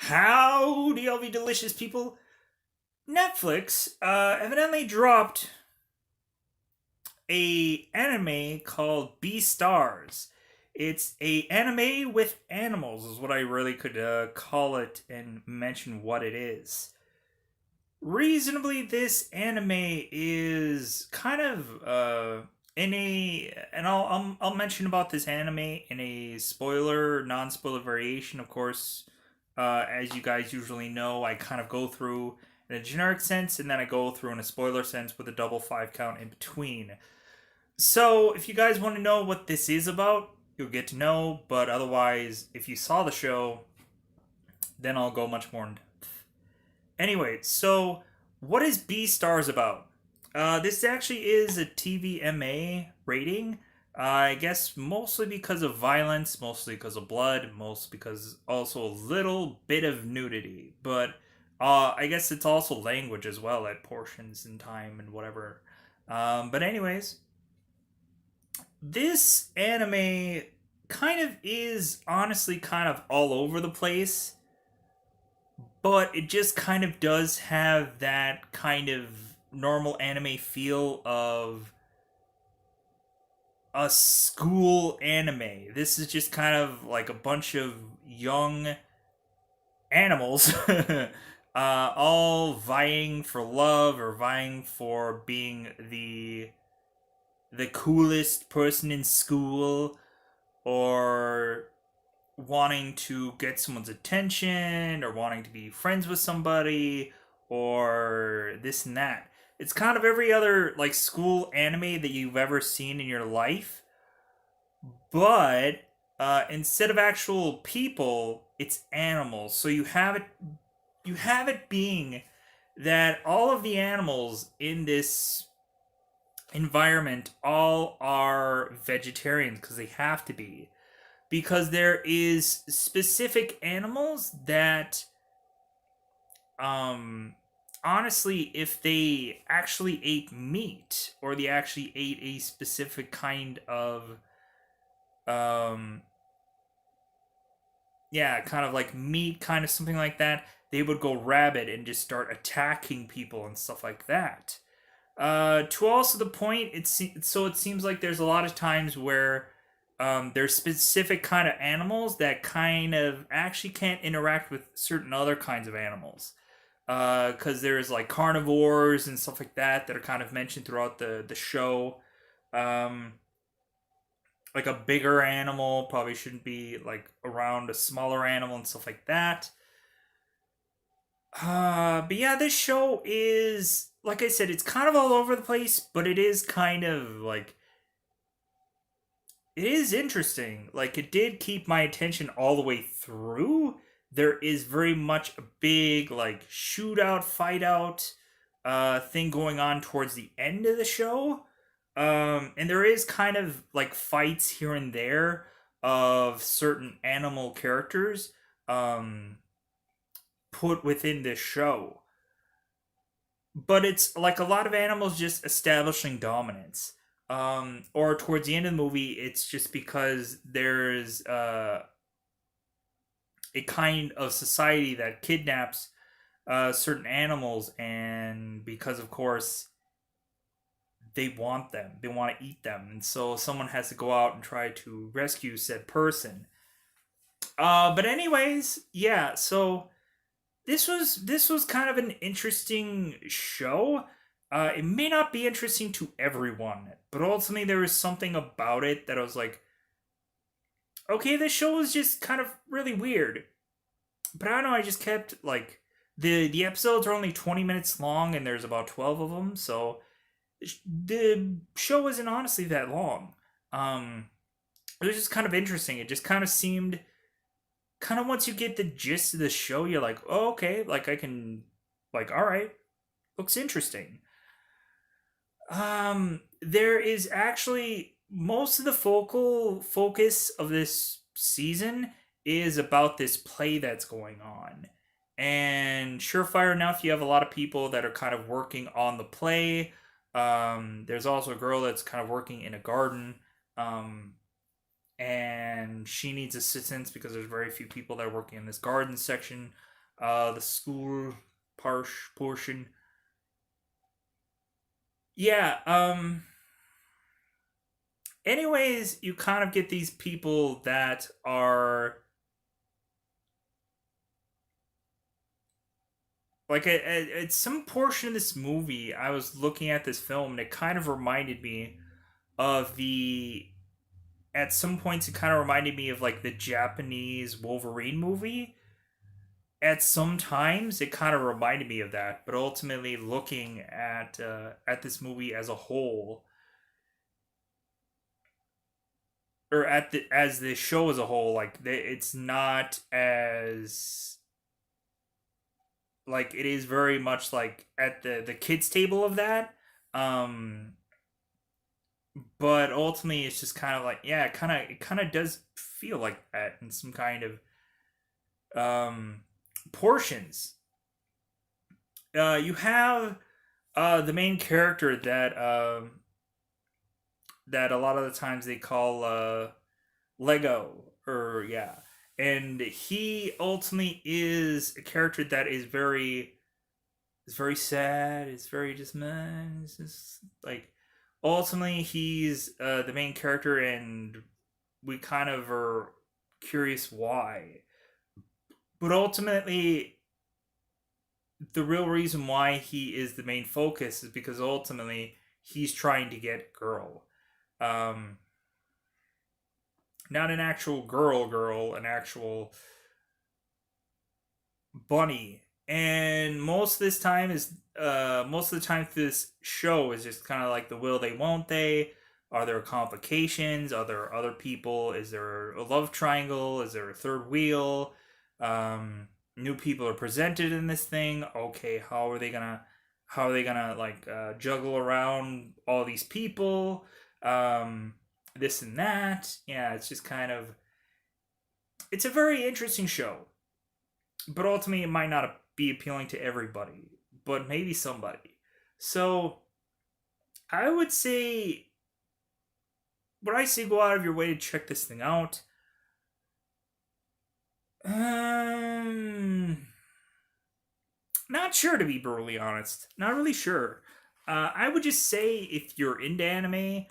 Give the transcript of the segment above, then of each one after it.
Howdy, all you delicious people. Netflix evidently dropped a anime called Beastars. It's a anime with animals, is what I really could call it and mention what it is. Reasonably, this anime is kind of in a, and I'll mention about this anime in a non-spoiler variation. Of course, as you guys usually know, I kind of go through in a generic sense, and then I go through in a spoiler sense with a double five count in between. So, if you guys want to know what this is about, you'll get to know. But otherwise, if you saw the show, then I'll go much more in depth. Anyway, so what is Beastars about? This actually is a TVMA rating. I guess mostly because of violence, mostly because of blood, mostly because also a little bit of nudity. But I guess it's also language as well at portions and time and whatever. But anyways, this anime kind of is honestly kind of all over the place, but it just kind of does have that kind of normal anime feel of a school anime. This is just kind of like a bunch of young animals all vying for love or vying for being the coolest person in school, or wanting to get someone's attention, or wanting to be friends with somebody, or this and that. It's kind of every other like school anime that you've ever seen in your life, but instead of actual people, it's animals. So you have it being that all of the animals in this environment all are vegetarians because they have to be, because there is specific animals that honestly, if they actually ate meat, or they actually ate a specific kind of um yeah, kind of like meat, kind of something like that, they would go rabid and just start attacking people and stuff like that. To also the point, so it seems like there's a lot of times where there's specific kind of animals that kind of actually can't interact with certain other kinds of animals. Because there's like carnivores and stuff like that are kind of mentioned throughout the show. Um, like a bigger animal probably shouldn't be like around a smaller animal and stuff like that. But yeah, this show is, like I said, it's kind of all over the place, but it is kind of like, it is interesting. Like, it did keep my attention all the way through. There is very much a big like shootout, fight out thing going on towards the end of the show. And there is kind of like fights here and there of certain animal characters um put within this show. But it's like a lot of animals just establishing dominance. Or towards the end of the movie, it's just because there's a kind of society that kidnaps certain animals, and because of course they want them, they want to eat them, and so someone has to go out and try to rescue said person. But anyways, yeah. So this was kind of an interesting show. It may not be interesting to everyone, but ultimately there was something about it that I was like, okay, this show is just kind of really weird. But I don't know, I just kept like, the episodes are only 20 minutes long and there's about 12 of them, so the show isn't honestly that long. Um it was just kind of interesting. It just kind of seemed, kind of, once you get the gist of the show, you're like, oh, okay, like I can, like, all right, looks interesting. There is actually, most of the focal focus of this season is about this play that's going on. And surefire enough, you have a lot of people that are kind of working on the play. There's also a girl that's kind of working in a garden. And she needs assistance because there's very few people that are working in this garden section. the school portion. Yeah. Anyways, you kind of get these people that are like at some portion of this movie. I was looking at this film, and it kind of reminded me of the. At some points, it kind of reminded me of like the Japanese Wolverine movie. At some times, it kind of reminded me of that, but ultimately, looking at this movie as a whole, or at the as the show as a whole, like it's not as like it is very much like at the kids table of that. Um, but ultimately, it's just kind of like yeah, it kind of does feel like that in some kind of um portions. You have the main character that a lot of the times they call Lego, or yeah, and he ultimately is a character that is very sad. It's very just man. It's just like ultimately he's the main character, and we kind of are curious why. But ultimately, the real reason why he is the main focus is because ultimately he's trying to get a girl. Um, Not an actual girl, an actual bunny. And most of the time this show is just kind of like the will they won't they. Are there complications? Are there other people? Is there a love triangle? Is there a third wheel? New people are presented in this thing. Okay, how are they gonna like juggle around all these people? Um, this and that. Yeah, it's just kind of it's a very interesting show, but ultimately it might not be appealing to everybody, but maybe somebody. So I would say, when I say go out of your way to check this thing out, um, not sure to be brutally honest. Not really sure. I would just say if you're into anime,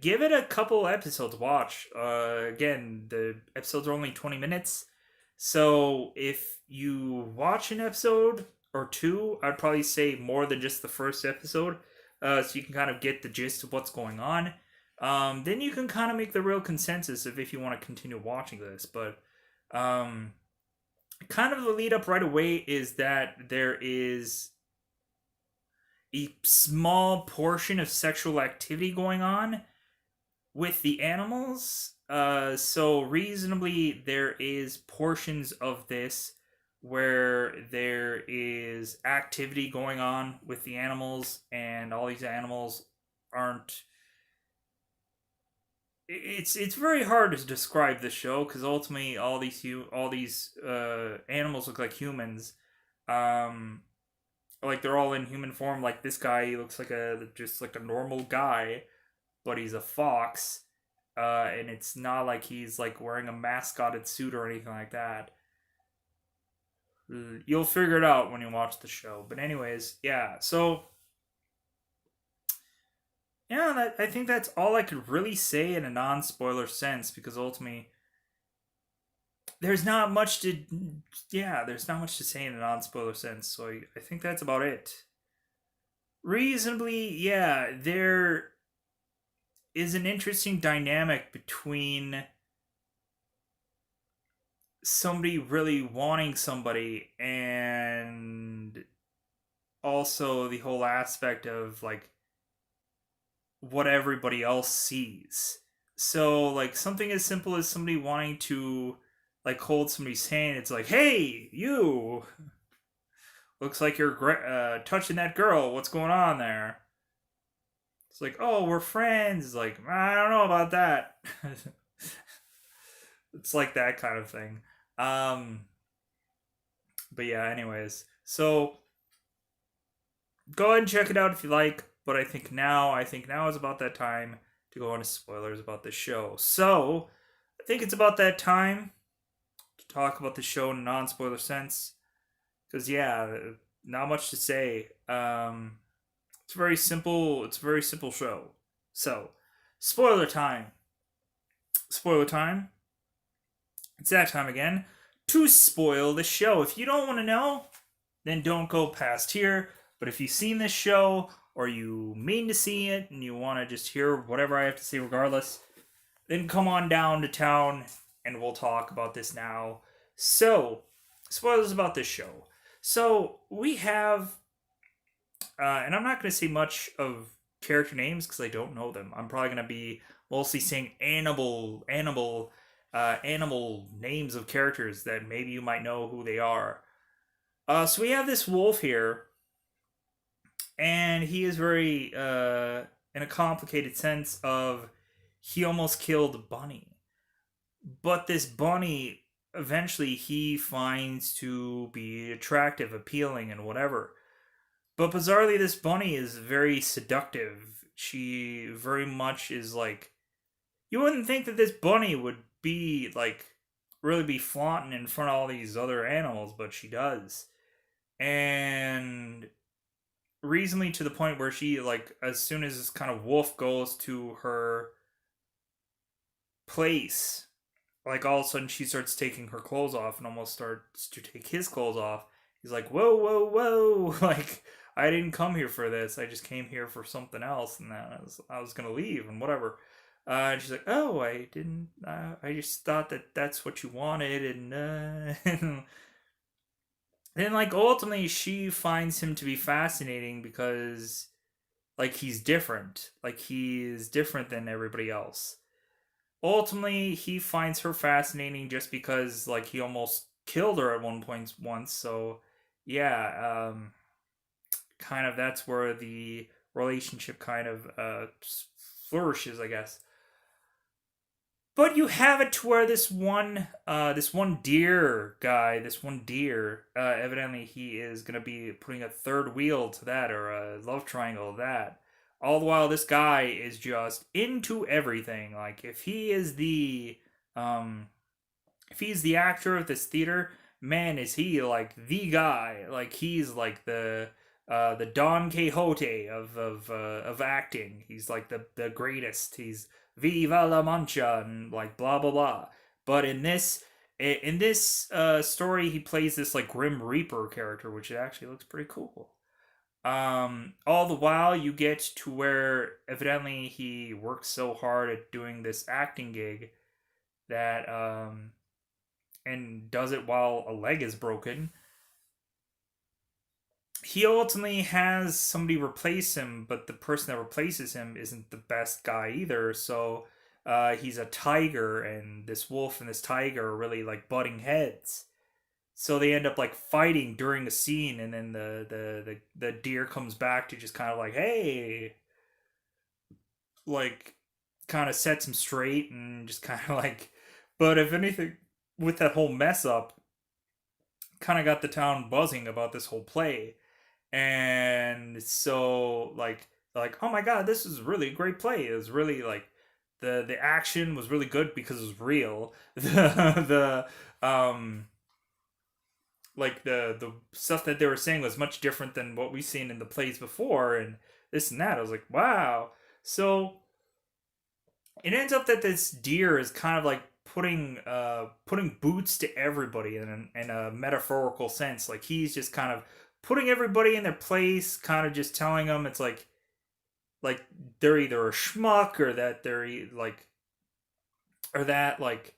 give it a couple episodes to watch. Again, the episodes are only 20 minutes. So if you watch an episode or two, I'd probably say more than just the first episode, so you can kind of get the gist of what's going on. Then you can kind of make the real consensus of if you want to continue watching this. But um, kind of the lead up right away is that there is a small portion of sexual activity going on with the animals. So reasonably, there is portions of this where there is activity going on with the animals, and all these animals aren't. It's very hard to describe the show because ultimately all these animals look like humans. Um, like they're all in human form. Like this guy, he looks like a just like a normal guy, but he's a fox. And it's not like he's like wearing a mascotted suit or anything like that. You'll figure it out when you watch the show. But anyways, yeah. So yeah, I think that's all I could really say in a non-spoiler sense because ultimately there's not much to there's not much to say in a non-spoiler sense. So I think that's about it. Reasonably, yeah, there is an interesting dynamic between somebody really wanting somebody and also the whole aspect of like what everybody else sees. So like something as simple as somebody wanting to like hold somebody's hand, it's like, hey, you looks like you're touching that girl. What's going on there? It's like, oh, we're friends. It's like, I don't know about that. It's like that kind of thing. Um, but yeah, anyways. So go ahead and check it out if you like. But I think now is about that time to go into spoilers about the show. So I think it's about that time to talk about the show in a non-spoiler sense. Because yeah, not much to say. It's very simple. It's a very simple show. So, spoiler time. Spoiler time. It's that time again to spoil the show. If you don't want to know, then don't go past here. But if you've seen this show or you mean to see it and you want to just hear whatever I have to say regardless, then come on down to town and we'll talk about this now. So, spoilers about this show. So, we have, and I'm not going to say much of character names because I don't know them. I'm probably going to be mostly saying animal names of characters that maybe you might know who they are. So we have this wolf here, and he is very, in a complicated sense of he almost killed Bunny, but this Bunny eventually he finds to be attractive, appealing, and whatever. But bizarrely, this Bunny is very seductive. She very much is like, you wouldn't think that this Bunny would be like really be flaunting in front of all these other animals, but she does. And recently to the point where she like as soon as this kind of wolf goes to her place, like all of a sudden she starts taking her clothes off and almost starts to take his clothes off. He's like, whoa, whoa, whoa! Like I didn't come here for this. I just came here for something else, and then I was gonna leave and whatever. And she's like, "Oh, I didn't. I just thought that that's what you wanted." And, and then, like, ultimately, she finds him to be fascinating because, like, he's different. Like, he is different than everybody else. Ultimately, he finds her fascinating just because, like, he almost killed her at one point once. So, yeah, kind of that's where the relationship kind of flourishes, I guess. But you have it to where this one deer guy, this one deer, evidently he is gonna be putting a third wheel to that or a love triangle to that. All the while, this guy is just into everything. Like um, if he's the actor of this theater, man, is he like the guy? Like he's like the Don Quixote of acting. He's like the greatest. He's Viva la Mancha and like blah blah blah. But in this story, he plays this like Grim Reaper character, which actually looks pretty cool. All the while, you get to where evidently he works so hard at doing this acting gig that and does it while a leg is broken. He ultimately has somebody replace him, but the person that replaces him isn't the best guy either. So he's a tiger, and this wolf and this tiger are really like butting heads. So they end up like fighting during a scene, and then the deer comes back to just kind of like, hey, like kind of sets him straight and just kind of like, but if anything, with that whole mess up, kind of got the town buzzing about this whole play. And so like oh my god, this is really a great play. It was really like the action was really good because it was real. The like the stuff that they were saying was much different than what we've seen in the plays before, and this and that. I was like, wow. So it ends up that this deer is kind of like putting boots to everybody in a metaphorical sense. Like he's just kind of putting everybody in their place, kind of just telling them it's like they're either a schmuck or that like or that like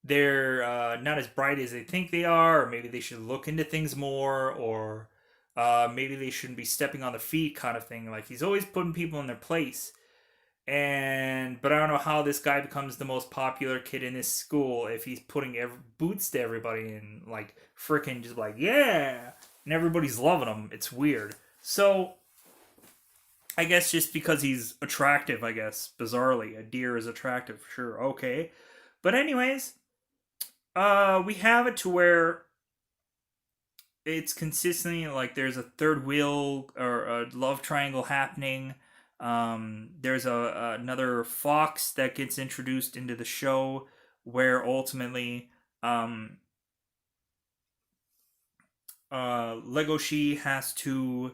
they're not as bright as they think they are, or maybe they should look into things more, or maybe they shouldn't be stepping on their feet, kind of thing. Like he's always putting people in their place. And but I don't know how this guy becomes the most popular kid in this school if he's putting boots to everybody and like freaking just like yeah, and everybody's loving him. It's weird. So I guess just because he's attractive, I guess bizarrely, a deer is attractive, sure, okay. But anyways, we have it to where it's consistently like there's a third wheel or a love triangle happening. There's another fox that gets introduced into the show where ultimately Legoshi has to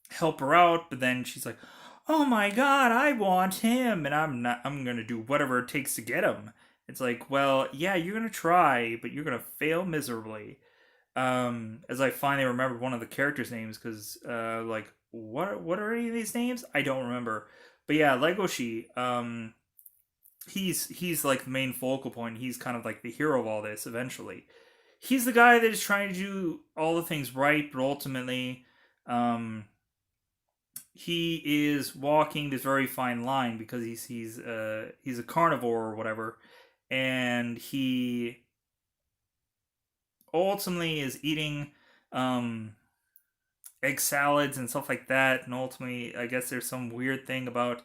help her out, but then she's like, "Oh my god, I want him, and I'm not. I'm gonna do whatever it takes to get him." It's like, well, yeah, you're gonna try, but you're gonna fail miserably. As I finally remembered one of the characters' names, because like, what are any of these names? I don't remember. But yeah, Legoshi. He's like the main focal point. He's kind of like the hero of all this. Eventually, he's the guy that is trying to do all the things right, but ultimately, um, he is walking this very fine line because he's a carnivore or whatever, and he ultimately is eating um, egg salads and stuff like that. And ultimately, I guess there's some weird thing about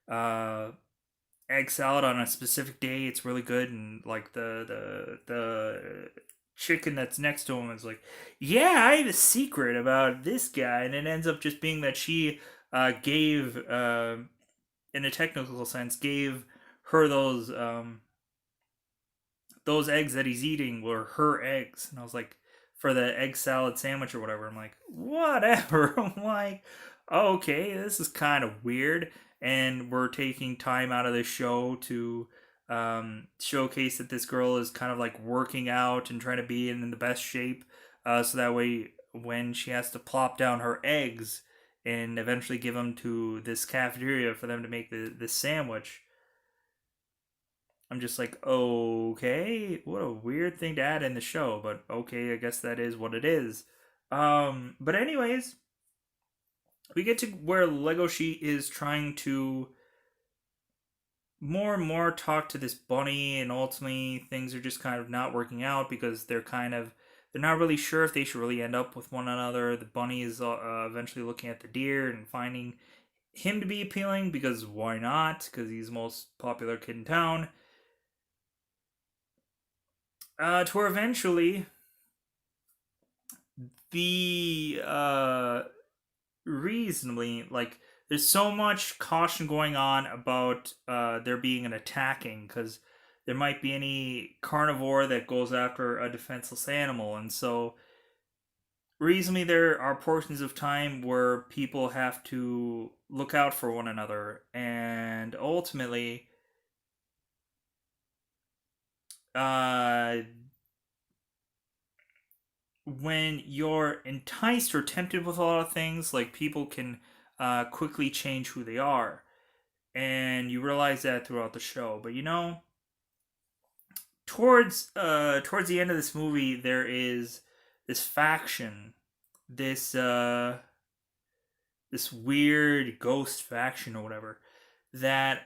uh, egg salad on a specific day. It's really good, and like the chicken that's next to him is like, yeah, I have a secret about this guy, and it ends up just being that she gave, in a technical sense, gave her those eggs that he's eating were her eggs, and I was like, for the egg salad sandwich or whatever. I'm like, whatever. I'm like, okay, this is kind of weird, and we're taking time out of the show to showcase that this girl is kind of like working out and trying to be in the best shape, so that way when she has to plop down her eggs and eventually give them to this cafeteria for them to make the sandwich, I'm just like, okay, what a weird thing to add in the show, but okay, I guess that is what it is. But anyways, we get to where Legoshi is trying to more and more talk to this bunny, and ultimately things are just kind of not working out because they're not really sure if they should really end up with one another. The bunny is eventually looking at the deer and finding him to be appealing because why not? Because he's the most popular kid in town. To where eventually the reasonably, like, there's so much caution going on about there being an attacking because there might be any carnivore that goes after a defenseless animal, and so reasonably there are portions of time where people have to look out for one another, and ultimately uh when you're enticed or tempted with a lot of things, like, people can quickly change who they are, and you realize that throughout the show. But towards the end of this movie, there is this faction, this this weird ghost faction or whatever, that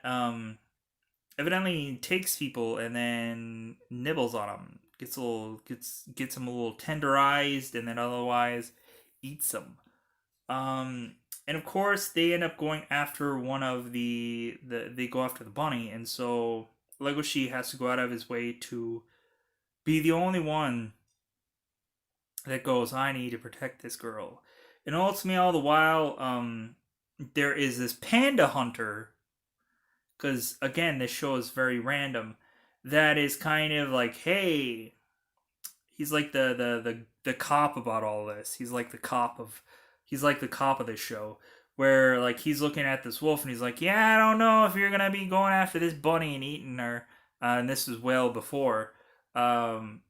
evidently takes people and then nibbles on them, gets them a little tenderized, and then otherwise eats them. And of course, they end up going after one of they go after the bunny, and so Legoshi has to go out of his way to be the only one that goes, I need to protect this girl. And ultimately, all the while, there is this panda hunter, because again, this show is very random, that is kind of like, hey, he's like the cop about all this. He's like the cop of this show, where like he's looking at this wolf and he's like, yeah, I don't know if you're gonna be going after this bunny and eating her. And this is well before. Um,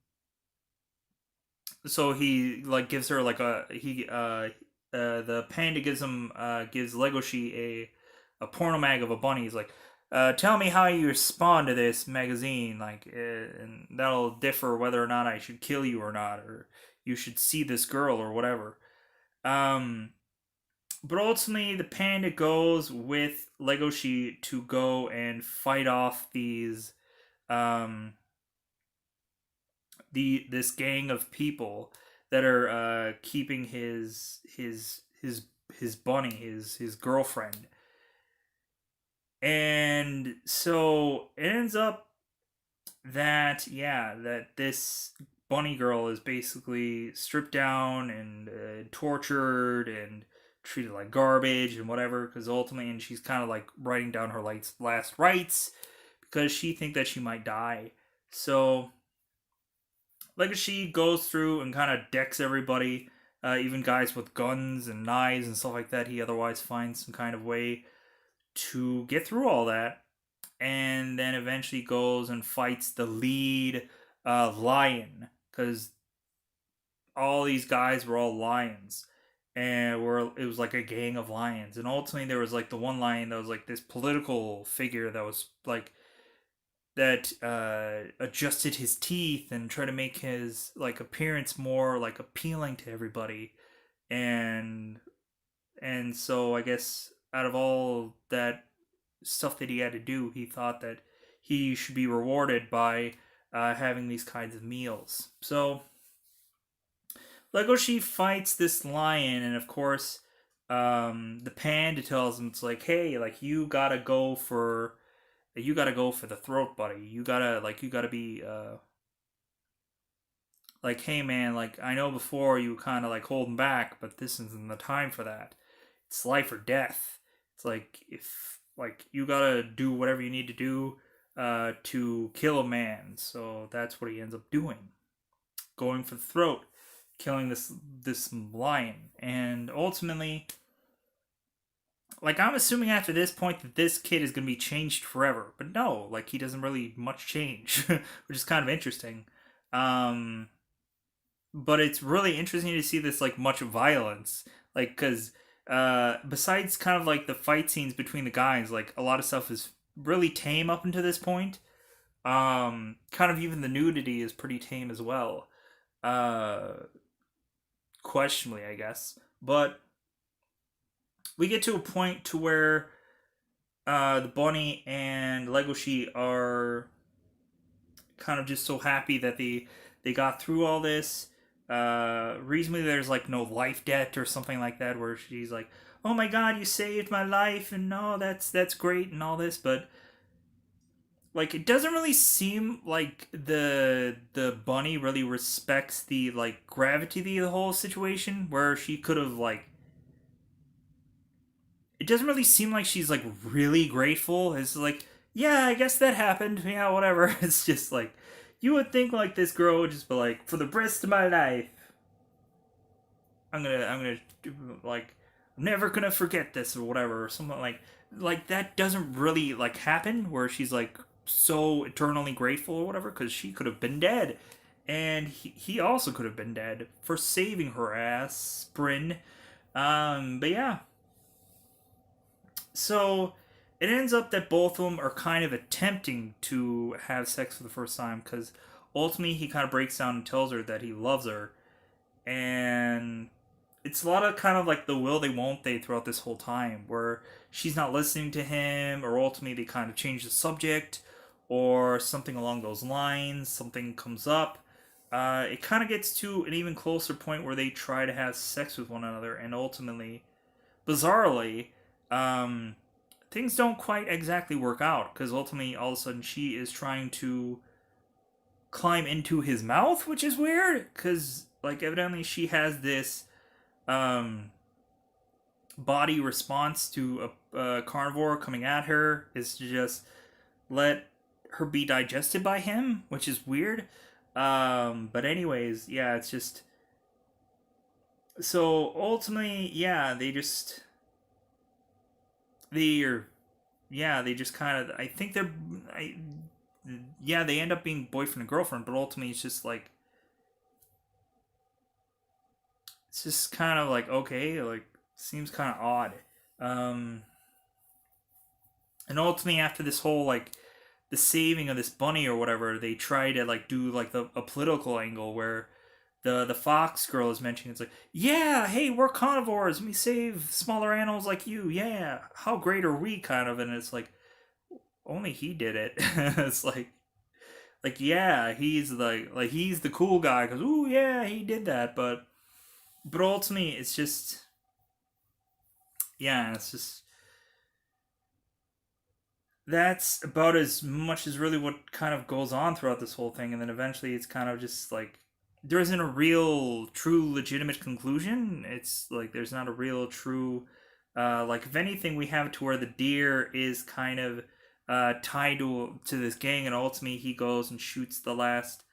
so he like gives her like the panda gives Legoshi a porno mag of a bunny. He's like, tell me how you respond to this magazine, like, and that'll differ whether or not I should kill you or not, or you should see this girl or whatever. Um, but ultimately, the panda goes with Legoshi to go and fight off um, this gang of people that are keeping his bunny, his girlfriend. And so it ends up that, yeah, that this bunny girl is basically stripped down and tortured and treated like garbage and whatever, because ultimately, and she's kind of like writing down her last rites because she think that she might die. So Legacy goes through and kind of decks everybody, even guys with guns and knives and stuff like that. He otherwise finds some kind of way to get through all that, and then eventually goes and fights the lead lion, because all these guys were all lions, and it was like a gang of lions, and ultimately there was like the one lion that was like this political figure that was like that adjusted his teeth and tried to make his like appearance more like appealing to everybody, and so I guess out of all that stuff that he had to do, he thought that he should be rewarded by having these kinds of meals. So Legoshi fights this lion, and of course, the panda tells him, it's like, hey, like you gotta go for the throat, buddy. You gotta be like, hey man, like I know before you kind of like holding back, but this isn't the time for that. It's life or death. It's like if like you gotta do whatever you need to do to kill a man. So that's what he ends up doing, going for the throat, killing this lion, and ultimately, like I'm assuming after this point that this kid is gonna be changed forever, but no, like he doesn't really much change, which is kind of interesting. Um, but it's really interesting to see this like much violence, like because besides kind of like the fight scenes between the guys, like a lot of stuff is really tame up until this point. Kind of even the nudity is pretty tame as well. Uh, Questionably, I guess, but we get to a point to where the bunny and Legoshi are kind of just so happy that they got through all this. Reasonably, there's like no life debt or something like that, where she's like, "Oh my God, you saved my life," and no, that's great and all this, but like it doesn't really seem like the bunny really respects the like gravity of the whole situation, where she could have like it doesn't really seem like she's like really grateful. It's like, yeah, I guess that happened. Yeah, whatever. It's just like you would think like this girl would just be like, for the rest of my life, I'm gonna like I'm never gonna forget this or whatever or something like that doesn't really like happen where she's like so eternally grateful or whatever, because she could have been dead, and he also could have been dead for saving her ass, Bryn. But yeah, so it ends up that both of them are kind of attempting to have sex for the first time, because ultimately he kind of breaks down and tells her that he loves her, and it's a lot of kind of like the will they won't they throughout this whole time, where she's not listening to him, or ultimately they kind of change the subject or something along those lines, something comes up. It kind of gets to an even closer point where they try to have sex with one another, and ultimately, bizarrely, um, things don't quite exactly work out, because ultimately all of a sudden she is trying to climb into his mouth, which is weird, because like evidently she has this um, body response to a carnivore coming at her, is to just let her be digested by him, which is weird. But anyways, yeah, it's just so ultimately, yeah, they're yeah, they just kind of I think they're I yeah, they end up being boyfriend and girlfriend, but ultimately it's just kind of like okay, like seems kind of odd. Um, and ultimately, after this whole like the saving of this bunny or whatever, they try to like do like a political angle where the fox girl is mentioning, it's like, yeah, hey, we're carnivores, we save smaller animals like you, yeah, how great are we, kind of, and it's like only he did it. It's like yeah, he's like he's the cool guy because ooh yeah, he did that, but ultimately it's just yeah, it's just that's about as much as really what kind of goes on throughout this whole thing, and then eventually it's kind of just like there isn't a real true legitimate conclusion. It's like there's not a real true like if anything we have to where the deer is kind of tied to this gang, and ultimately he goes and shoots the last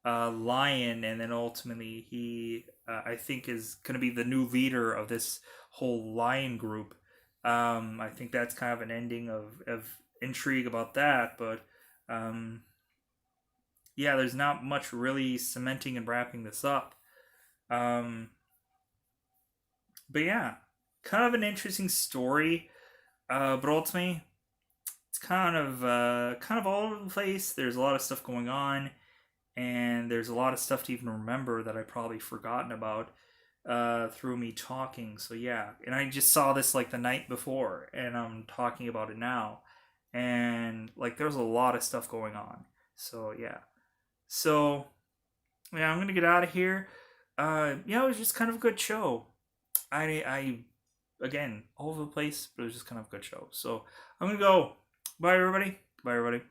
lion, and then ultimately he I think is going to be the new leader of this whole lion group. I think that's kind of an ending of intrigue about that, but um, yeah, there's not much really cementing and wrapping this up. Um, but yeah, kind of an interesting story. But ultimately, it's kind of all over the place. There's a lot of stuff going on, and there's a lot of stuff to even remember that I probably forgotten about through me talking. So yeah, and I just saw this like the night before, and I'm talking about it now, and like there's a lot of stuff going on. So yeah, so yeah, I'm gonna get out of here. Yeah, it was just kind of a good show. I again all over the place, but it was just kind of a good show. So I'm gonna go. Bye everybody. Bye everybody.